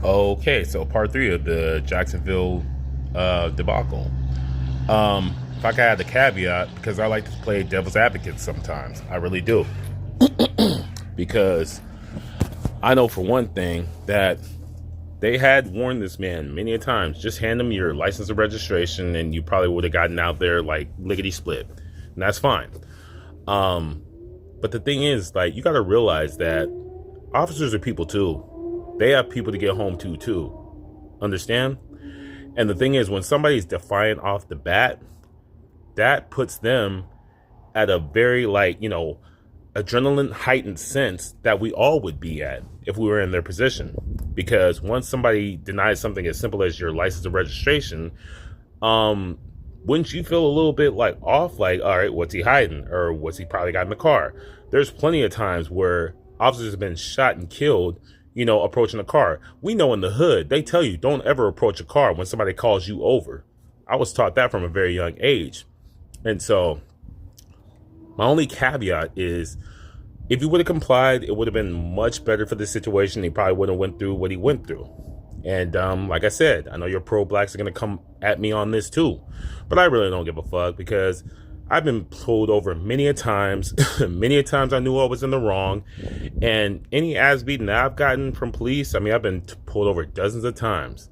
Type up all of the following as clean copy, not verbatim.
Okay, so part three of the Jacksonville debacle. If I could add a caveat, because I like to play devil's advocate sometimes, I really do. Because I know for one thing that they had warned this man many a times. Just hand him your license and registration, and you probably would have gotten out there like lickety split, and that's fine. Um, but the thing is, like, you got to realize that officers are people too. They have people to get home to too. Understand? And the thing is, when somebody's defiant off the bat, that puts them at a very, like, adrenaline heightened sense that we all would be at if we were in their position. Because once somebody denies something as simple as your license and registration, wouldn't you feel a little bit like off? Like, all right, what's he hiding? Or what's he probably got in the car? There's plenty of times where officers have been shot and killed, approaching a car. We know in the hood, they tell you don't ever approach a car when somebody calls you over. I was taught that from a very young age. And so my only caveat is, if he would have complied, it would have been much better for the situation. He probably wouldn't have went through what he went through. And like I said, I know your pro-blacks are going to come at me on this too. But I really don't give a fuck, because I've been pulled over many a times. Many a times I knew I was in the wrong. And any ass beating that I've gotten from police, I mean, I've been pulled over dozens of times.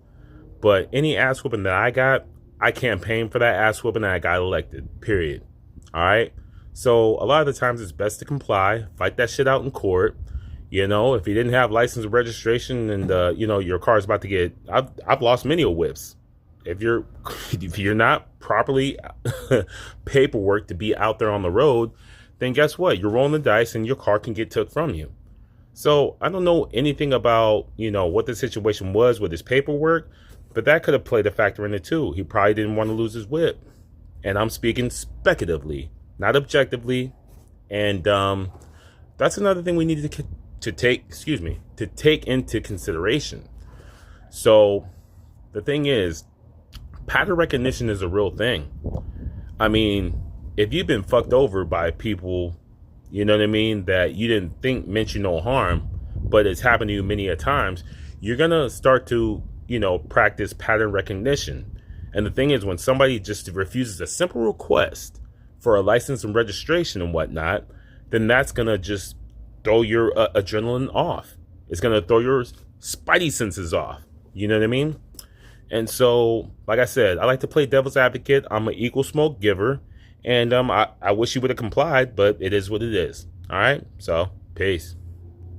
But any ass whooping that I got, I campaigned for that ass whooping and I got elected, period. All right? So a lot of the times it's best to comply, fight that shit out in court. If you didn't have license and registration and, your car's about to get, I've lost many whips. If you're not properly paperwork to be out there on the road, then guess what? You're rolling the dice and your car can get took from you. So I don't know anything about, what the situation was with his paperwork, but that could have played a factor in it too. He probably didn't want to lose his whip. And I'm speaking speculatively, not objectively. And that's another thing we needed to take into consideration. So the thing is, pattern recognition is a real thing. I mean, if you've been fucked over by people, that you didn't think meant you no harm, but it's happened to you many a times, you're going to start to, practice pattern recognition. And the thing is, when somebody just refuses a simple request for a license and registration and whatnot, then that's going to just throw your adrenaline off. It's going to throw your spidey senses off. You know what I mean? And so, like I said, I like to play devil's advocate. I'm an equal smoke giver. And I wish you would have complied, but it is what it is. All right? So, peace.